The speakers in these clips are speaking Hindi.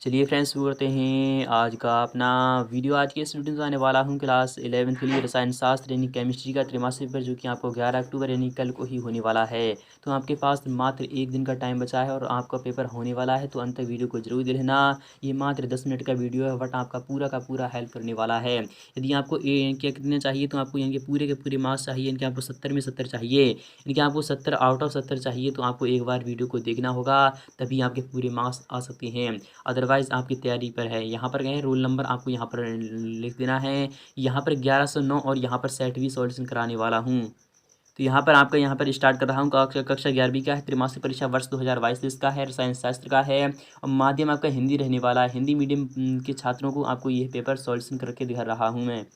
चलिए फ्रेंड्स, शुरू करते हैं आज का अपना वीडियो। आज के इस वीडियो में आने वाला हूं क्लास 11th के लिए रसायन शास्त्र यानी केमिस्ट्री का त्रैमासिक पेपर, जो कि आपको 11 अक्टूबर यानी कल को ही होने वाला है। तो आपके पास मात्र एक दिन का टाइम बचा है और आपका पेपर होने वाला है, तो अंत तक वीडियो को जरूर देखना। ये मात्र 10 मिनट का वीडियो है, बट आपका पूरा का पूरा हेल्प करने वाला है। यदि आपको क्या कितने चाहिए, तो आपको यानी कि पूरे के पूरे मार्क्स चाहिए, यानी कि आपको 70 में 70 चाहिए, यानी कि आपको 70 आउट ऑफ 70 चाहिए। तो आपको एक बार वीडियो को देखना होगा, तभी आपके पूरे मार्क्स आ सकते हैं। अदरवाइज़ आपकी तैयारी पर है। यहाँ पर गए रोल नंबर आपको यहाँ पर लिख देना है। यहाँ पर 1109 और यहाँ पर सेट भी सॉल्यूशन कराने वाला हूँ। तो यहाँ पर आपका यहाँ पर स्टार्ट कर रहा हूँ। कक्षा 11वीं का है, त्रैमासिक परीक्षा वर्ष 2022 का है, रसायन शास्त्र का है और माध्यम आपका हिंदी रहने वाला है। हिंदी मीडियम के छात्रों को आपको ये पेपर सॉल्यूशन करके दिखा रहा हूँ मैं।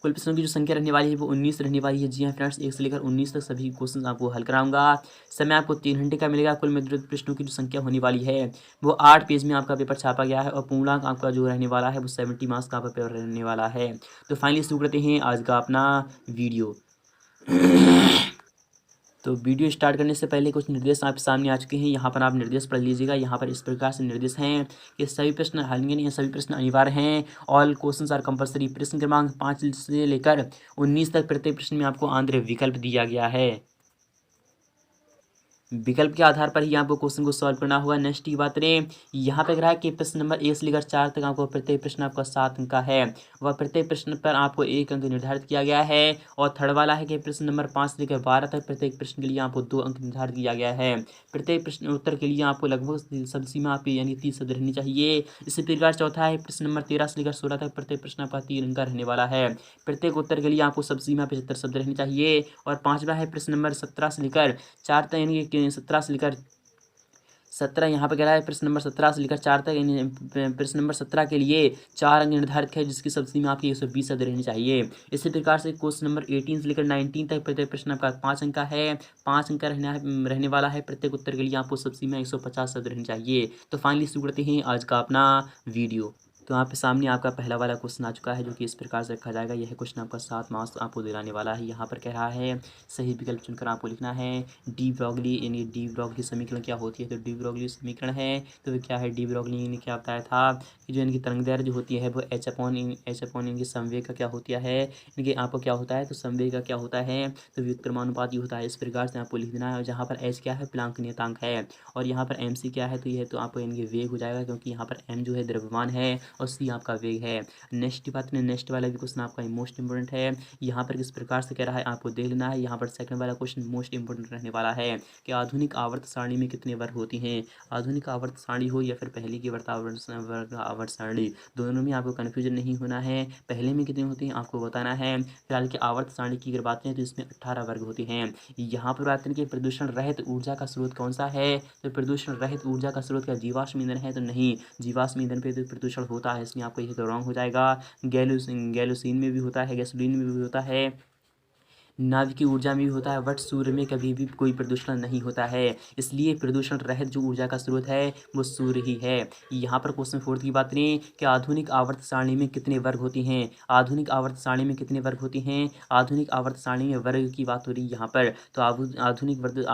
कुल प्रश्नों की जो संख्या रहने वाली है वो 19 रहने वाली है। जी हाँ फ्रेंड्स, 1 से लेकर 19 तक सभी क्वेश्चन आपको हल कराऊंगा। समय आपको 3 घंटे का मिलेगा। कुल मिलित प्रश्नों की जो संख्या होने वाली है वो 8 पेज में आपका पेपर छापा गया है और पूर्णांक आपका जो रहने वाला है वो 70 मार्क्स का आपका पेपर रहने वाला है। तो फाइनली शुरू करते हैं आज का अपना वीडियो। तो वीडियो स्टार्ट करने से पहले कुछ निर्देश आपके सामने आ चुके हैं। यहाँ पर आप निर्देश पढ़ लीजिएगा। यहाँ पर इस प्रकार से निर्देश हैं कि सभी प्रश्न हल नहीं हैं, सभी प्रश्न अनिवार्य हैं। All questions are compulsory. प्रश्न क्रमांक 5 से लेकर 19 तक प्रत्येक प्रश्न में आपको आंतरिक विकल्प दिया गया है। विकल्प के आधार पर ही आपको क्वेश्चन को सॉल्व करना होगा। नेक्स्ट की बात करें, यहाँ पे रहा है कि प्रश्न नंबर 1 से लेकर 4 तक आपको प्रत्येक प्रश्न आपका 7 अंक का है। वह प्रत्येक प्रश्न पर आपको 1 अंक निर्धारित किया गया है। और थर्ड वाला है कि प्रश्न नंबर 5 से लेकर 12 तक प्रत्येक प्रश्न के लिए आपको 2 अंक निर्धारित किया गया है। प्रत्येक प्रश्न उत्तर के लिए आपको लगभग शब्द सीमा आपकी यानी 30 शब्द रहनी चाहिए। इसी प्रकार चौथा है प्रश्न नंबर 13 से लेकर 16 तक प्रत्येक प्रश्न आपका 3 अंक का रहने वाला है। प्रत्येक उत्तर के लिए आपको शब्द सीमा 75 शब्द रहनी चाहिए। और पांचवा है प्रश्न नंबर 17 से लेकर 4 तक, यानी कि 17 से लेकर 17 यहाँ पे कह रहा है प्रश्न नंबर 17 से लेकर 4 तक, यानी प्रश्न नंबर 17 के लिए 4 अंक निर्धारित है, जिसकी सब्सिडी में आपकी 120 शब्द रहनी चाहिए। इसी प्रकार से क्वेश्चन नंबर 18 से लेकर 19 तक प्रत्येक प्रश्न आपका 5 अंक का है, 5 अंक का रहने वाला है। प्रत्येक उत्तर के लिए आपको सब्सिडी में 150 शब्द रहनी चाहिए। तो फाइनली शुरू करते हैं आज का अपना वीडियो। तो आपके सामने आपका पहला वाला क्वेश्चन आ चुका है, जो कि इस प्रकार से रखा जाएगा। यह क्वेश्चन आपका 7 मार्क्स आपको दिलाने वाला है। यहाँ पर कह रहा है सही विकल्प चुनकर आपको लिखना है। डी ब्रॉगली यानी डी ब्रॉगली समीकरण क्या होती है, तो डी ब्रॉगली समीकरण है तो क्या है, डी ब्रॉगली ने क्या बताया था कि जो इनकी तरंगदैर्घ्य जो होती है वो एच अपॉन इनकी संवेग का क्या होती है, इनके आपको क्या होता है, तो संवेग का क्या होता है, तो व्युत्क्रमानुपाती होता है। इस प्रकार से आपको लिख देना है। जहाँ पर एच क्या है, प्लांक नियतांक है, और यहाँ पर एम सी क्या है, तो यह तो आपको इनके वेग हो जाएगा, क्योंकि यहाँ पर एम जो है द्रव्यमान है और सी आपका वेग है। नेक्स्ट बात में, नेक्स्ट वाला भी क्वेश्चन आपका मोस्ट इंपोर्टेंट है। यहाँ पर किस प्रकार से कह रहा है आपको देख लेना है। यहाँ पर सेकंड वाला क्वेश्चन मोस्ट इंपोर्टेंट रहने वाला है कि आधुनिक आवर्त सारणी में कितने वर्ग होती हैं। आधुनिक आवर्त सारणी हो या फिर पहले की आवर्त सारणी, दोनों में आपको कन्फ्यूजन नहीं होना है। पहले में कितने होते हैं आपको बताना है। फिलहाल की आवर्त सारणी की अगर बात करें तो इसमें 18 वर्ग होते हैं। यहाँ पर बात करें कि प्रदूषण रहित ऊर्जा का स्रोत कौन सा है, तो प्रदूषण रहित ऊर्जा का स्रोत क्या जीवाश्म ईंधन है, तो नहीं, जीवाश्म ईंधन पे तो प्रदूषण होता है, इसलिए आपको ये तो रॉन्ग हो जाएगा। गैलोसिन में भी होता है, गैसोलीन में भी होता है, नाभिकीय ऊर्जा में भी होता है, बट सूर्य में कभी भी कोई प्रदूषण नहीं होता है। इसलिए प्रदूषण रहित जो ऊर्जा का स्रोत है वो सूर्य ही है। यहाँ पर क्वेश्चन 4 की बात करें कि आधुनिक आवर्त सारणी में कितने वर्ग होते हैं। आधुनिक आवर्त सारणी में कितने वर्ग होते हैं, आधुनिक आवर्त सारणी में वर्ग की बात हो रही है यहाँ पर। तो आधुनिक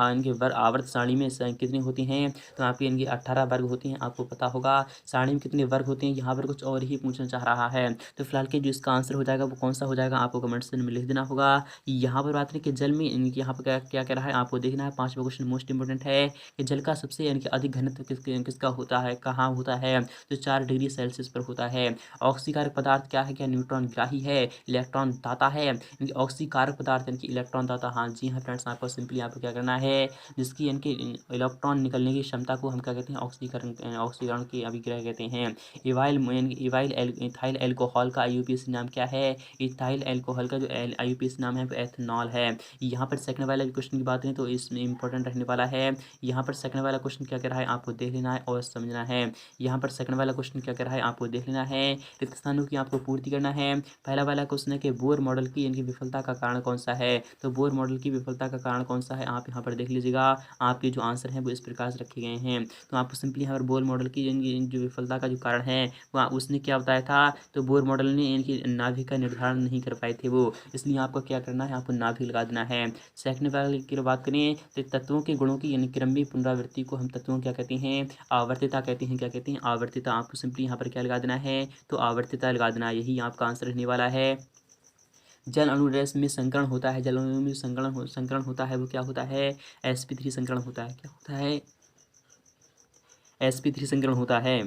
आवर्त सारणी में कितने होते हैं, तो आपके इनके 18 वर्ग होते हैं। आपको पता होगा सारणी में कितने वर्ग होते हैं। यहाँ पर कुछ और ही पूछना चाह रहा है, तो फिलहाल के जो इसका आंसर हो जाएगा वो कौन सा हो जाएगा, आपको कमेंट सेक्शन में लिख देना होगा। यहाँ पर बात करें कि जल में इनके यहाँ पर क्या क्या कह रहा है आपको देखना है। पांचवा क्वेश्चन मोस्ट इंपोर्टेंट है कि जल का सबसे यानी कि अधिक घनत्व किसका होता है, कहाँ होता है, तो 4 डिग्री सेल्सियस पर होता है। ऑक्सीकारक पदार्थ क्या है, क्या न्यूट्रॉन ग्राही है, इलेक्ट्रॉन दाता है, यानी ऑक्सीकारक पदार्थ यानी कि इलेक्ट्रॉन दाता। हाँ जी हाँ फ्रेंड्स, आपको सिंपली आपको क्या करना है, जिसकी यानी कि इलेक्ट्रॉन निकलने की क्षमता को हम क्या कहते हैं, ऑक्सीकरण की अभिक्रिया कहते हैं। इथाइल एल्कोहल का IUPAC नाम क्या है, इथाइल एल्कोहल का जो IUPAC नाम है वो एथनॉल है। यहाँ पर सेकंड वाला क्वेश्चन की बात करें तो इसमें इंपॉर्टेंट रहने वाला है। यहाँ पर सेकंड वाला क्वेश्चन क्या कह रहा है आपको देख लेना है और समझना है। यहाँ पर सेकंड वाला क्वेश्चन क्या कह रहा है आपको देख लेना है, रिक्त स्थानों की आपको पूर्ति करना है। पहला वाला क्वेश्चन है कि बोर मॉडल की इनकी विफलता का कारण कौन सा है, तो बोर मॉडल की विफलता का कारण कौन सा है आप यहाँ पर देख लीजिएगा। आपके जो आंसर हैं वो इस प्रकार से रखे गए हैं। तो आपको सिंपली यहाँ पर बोर मॉडल की जो विफलता का जो कारण है वह उसने क्या बताया था, तो बोर मॉडल ने इनकी नाभिक का निर्धारण नहीं कर पाए थे वो, इसलिए आपको क्या करना है, आपको नाभिक लगा देना है। सेकंड वाले की बात करें तो तत्वों के गुणों की यानी क्रमवी पुनरावृत्ति को हम तत्वों क्या कहते हैं, आवर्तिता कहते हैं। क्या कहते हैं, आवर्तिता। आपको सिंपली यहाँ पर क्या लगा देना है, तो आवर्तिता लगा देना, यही आपका आंसर रहने वाला है। जल अनुरेस में संकरण होता है, जल अणु में संकरण होता है वो क्या होता है, sp3 संकरण होता है। क्या होता है, sp3 संकरण होता है।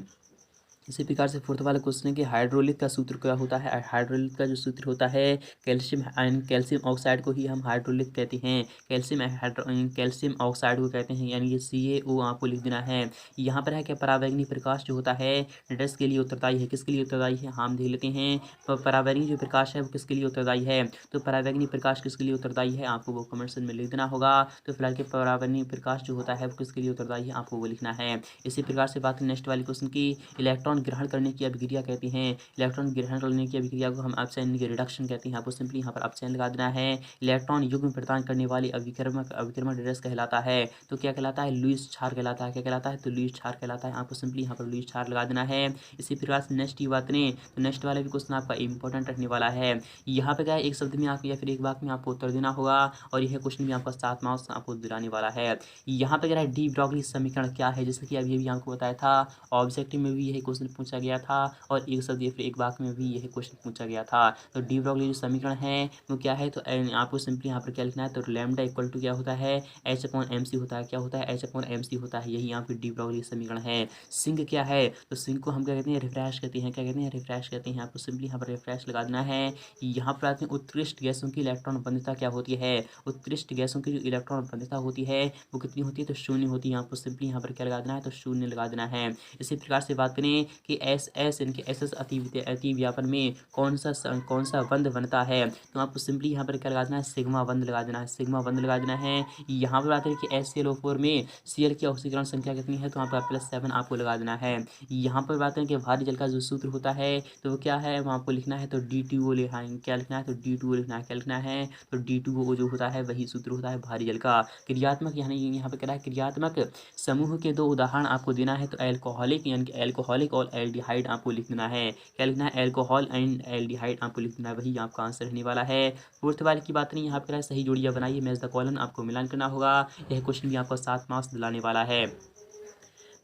इसी प्रकार से फोर्थ वाला क्वेश्चन है कि हाइड्रोलिक का सूत्र क्या होता है। हाइड्रोलिक का जो सूत्र होता है कैल्शियम ऑक्साइड को ही हम हाइड्रोलिक कहते हैं। कैल्शियम ऑक्साइड को कहते हैं, यानी कि CaO आपको लिख देना है। यहाँ पर है कि परावैंगनिक प्रकाश जो होता है ड्रग्स के लिए उत्तरदायी है। किसके लिए उत्तरदायी है, हम देख लेते हैं। परावैंगनिक जो प्रकाश है वो किसके लिए उत्तरदायी है, तो परावैंगनिक प्रकाश किसके लिए उत्तरदायी है, आपको वो कमेंट सेक्शन में लिख देना होगा। तो फिलहाल के परावैंगनिक प्रकाश जो होता है वो किसके लिए उत्तरदायी है, आपको वो लिखना है। इसी प्रकार से बात नेक्स्ट वाले क्वेश्चन की, इलेक्ट्रॉन ग्रहण करने की अभिक्रिया कहते हैं। इलेक्ट्रॉन ग्रहण करने की अभिक्रिया को हम अपचयन रिडक्शन कहते हैं। आपको सिंपली यहाँ पर अपचयन लगा देना है। इलेक्ट्रॉन युग्म प्रदान करने वाली अभिक्रमण ड्रग्स कहलाता है, तो क्या कहलाता है, लुईस क्षार कहलाता है। क्या कहलाता है, तो लुईस क्षार कहलाता है। आपको सिंपली यहाँ पर लुईस क्षार लगा देना है। इसी प्रकार से नेक्स्ट की बात करें तो नेक्स्ट वाला भी क्वेश्चन आपका इंपॉर्टेंट रखने वाला है। यहाँ पे क्या है, एक शब्द में आप या फिर एक वाक्य में आपको उत्तर देना होगा, और यह क्वेश्चन भी आपका 7 मार्क्स आपको दिलाने वाला है। यहाँ पे क्या है, डी ब्रॉगली समीकरण क्या है, जैसे कि अभी आपको बताया था ऑब्जेक्टिव में भी यही क्वेश्चन पूछा गया था, और एक शब्द या फिर एक वाक्य में भी यही क्वेश्चन पूछा गया था। तो डी ब्रॉगली जो समीकरण है वो क्या है, तो आपको सिंपली यहाँ पर क्या लिखना है, तो लैम्डा इक्वल टू क्या होता है, H/mc होता है। क्या होता है, H/mc होता है, यही यहाँ पे डी ब्रॉगली समीकरण है। सिंक क्या है, तो सिंक को हम क्या कहते हैं, रिफ्रेश कहते हैं। क्या कहते हैं, रिफ्रेश कहते हैं। आपको सिंपली यहाँ पर रिफ्रेश लगा देना है। यहाँ पर आते हैं उत्कृष्ट गैसों की इलेक्ट्रॉन बंधुता क्या होती है। उत्कृष्ट गैसों की जो इलेक्ट्रॉन बंधुता होती है वो कितनी होती है, तो शून्य होती है। आपको सिंपली यहाँ पर क्या लगा देना है, तो शून्य लगा देना है। इसी प्रकार से बात करें कि SS यानी कि SS अति व्यापन में कौन सा बंध बनता है, तो आपको सिंपली यहाँ पर क्या लगा देना है, सिग्मा बंध लगा देना है। सिग्मा बंध लगा देना है। यहाँ पर बात करें कि HClO4 में Cl की ऑक्सीकरण संख्या कितनी है, तो आपका +7 आपको लगा देना है। यहाँ पर बात करें कि भारी जल का जो सूत्र होता है तो वो क्या है, वो आपको लिखना है, तो D2O लिखना है। क्या लिखना है, तो D2O लिखना है। क्या लिखना है, तो D2O जो होता है वही सूत्र होता है भारी जल का। क्रियात्मक यानी यहाँ पे क्या है, क्रियात्मक समूह के 2 उदाहरण आपको देना है, तो एल्कोहलिक यानी कि एल्कोहलिक और एल्डिहाइड आपको लिख देना है। क्या लिखना है, एल्कोहल एंड एल्डिहाइड आपको लिख देना है, वही आपका आंसर रहने वाला है। फोर्थ वाले की बात नहीं, यहाँ पर सही जोड़ियाँ बनाइए, मैच द कॉलम आपको मिलान करना होगा। यह क्वेश्चन भी आपको 7 मार्क्स दिलाने वाला है।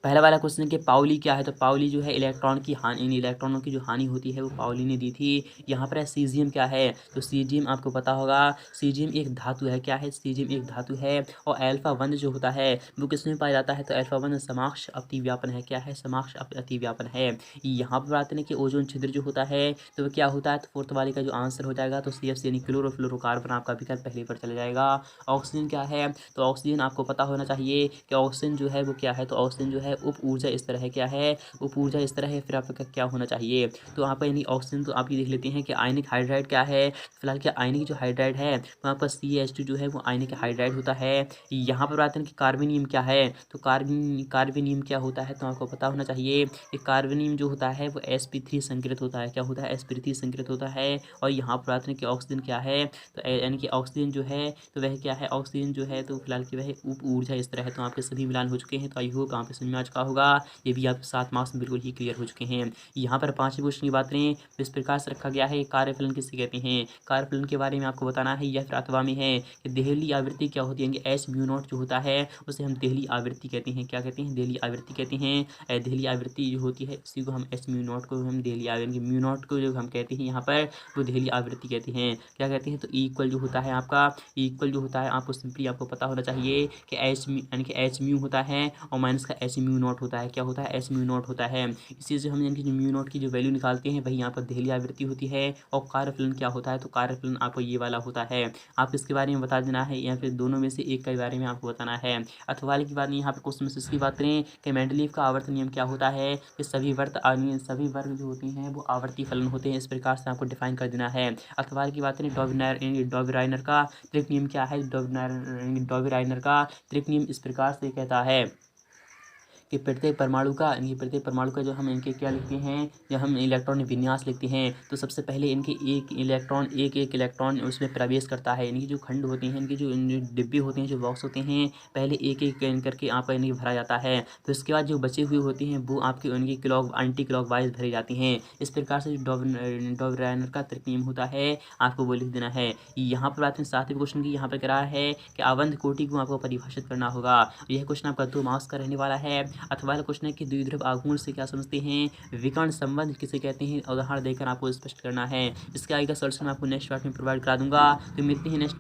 पहला वाला क्वेश्चन कि पाउली क्या है, तो पाउली जो है इलेक्ट्रॉनों की जो हानि होती है वो पाउली ने दी थी। यहाँ पर सीजियम क्या है, तो सीजियम आपको पता होगा, सीजियम एक धातु है। क्या है, सीजियम एक धातु है। और अल्फा बंध जो होता है वो किसमें पाया जाता है, तो अल्फा बंध समाक्ष अतिव्यापन है। क्या है, समाक्ष अतिव्यापन है। यहाँ पर बात करें कि ओजोन छिद्र जो होता है तो वो क्या होता है, तो फोर्थ वाले का जो आंसर हो जाएगा तो CF यानी क्लोरोफ्लोरोकार्बन आपका विकल्प पहले पर चला जाएगा। ऑक्सीजन क्या है, तो ऑक्सीजन आपको पता होना चाहिए कि ऑक्सीजन जो है वो क्या है, तो ऑक्सीजन जो है उप ऊर्जा इस तरह है। क्या है, उप ऊर्जा इस तरह है। फिर आपका क्या होना चाहिए, तो आपका यानी ऑक्सीजन तो आप ये देख लेते हैं कि आयनिक हाइड्राइड क्या है। फिलहाल क्या आयनिक जो हाइड्राइड है तो आपका CH2 जो है वो आयनिक हाइड्राइड होता है। यहाँ पर बात करें कि कार्बोनियम क्या है, तो कार्बोनियम क्या होता है, तो आपको पता होना चाहिए कि कार्बोनियम जो होता है वो sp3 संकृत होता है। क्या होता है, sp3 संकृत होता है। और यहाँ पर बात करें कि ऑक्सीजन क्या है, तो यानी कि ऑक्सीजन जो है तो वह क्या है, ऑक्सीजन जो है तो फिलहाल की वह उप ऊर्जा इस तरह है। तो आपके सभी मिलान हो चुके हैं, तो आई होप आप समझ में आ चुका होगा। ये भी आप 7 मार्क्स में बिल्कुल ही क्लियर हो चुके हैं। यहाँ पर 5वें क्वेश्चन की बात करें तो इस प्रकार से रखा गया है, कार्यफलन किसे कहते हैं। कार्यफलन के बारे में आपको बताना है, यह अथवा में है कि देहली आवृत्ति क्या होती है, H/μ0 जो होता है उसे हम देहली आवृत्ति कहते हैं। क्या कहते हैं, देहली आवृत्ति कहते हैं। देहली आवृत्ति जो होती है इसी को हम H/μ0 को हम देहली आवृत्ति, म्यू0 को जो हम कहते हैं यहाँ पर वो देहली आवृत्ति कहते हैं। क्या कहते हैं, तो इक्वल जो होता है आपका, इक्वल जो होता है आपको सिंपली आपको पता होना चाहिए कि H यानी कि H/μ होता है और माइनस का H/μ0 होता है। क्या होता है, H/μ0 होता है। इसी से हम यानी कि जो म्यू0 की जो वैल्यू निकालते हैं वही यहाँ पर देहली आवृत्ति होती है। और कार्यफलन क्या होता है, तो कार्यफलन आपको ये वाला होता है। आप इसके बारे में बता देना है या फिर दोनों में से एक के बारे में आपको बताना है। अथवा वाले की बात नहीं, यहाँ पे क्वेश्चन में इसकी बात करें कि मेंडलीव का आवर्त नियम क्या होता है, कि सभी वर्ग जो होते हैं वो आवर्ती फलन होते हैं। इस प्रकार से आपको डिफाइन कर देना है। अथवा वाले की बात करें डॉबराइनर का त्रिक नियम क्या है, डॉबराइनर का त्रिक नियम इस प्रकार से कहता है कि प्रत्येक परमाणु का जो हम इनके क्या लिखते हैं, जब हम इलेक्ट्रॉन विन्यास लिखते हैं तो सबसे पहले इनके एक इलेक्ट्रॉन उसमें प्रवेश करता है। इनकी जो खंड होते हैं, इनके जो डिब्बे होते हैं, जो बॉक्स होते हैं, पहले एक करके आपका इनकी भरा जाता है। फिर उसके बाद जो बचे हुए होते हैं वो आपके उनकी एंटी क्लॉक वाइज भरी जाती हैं। इस प्रकार से डॉबराइनर का तर्क नियम होता है, आपको वो लिख देना है। यहाँ पर बात है 7वें क्वेश्चन की। यहाँ पर कह रहा है कि अवंत कोटि को आपको परिभाषित करना होगा। यह क्वेश्चन आपका 2 मार्क्स का रहने वाला है। अथवा क्वेश्चन है कि द्विध्रुव आघूर्ण से क्या समझते हैं, विकर्ण संबंध किसे कहते हैं, उदाहरण देकर आपको स्पष्ट करना है। इसके आगे का सॉल्यूशन मैं आपको नेक्स्ट पार्ट में प्रोवाइड करा दूंगा। तो मिलते हैं नेक्स्ट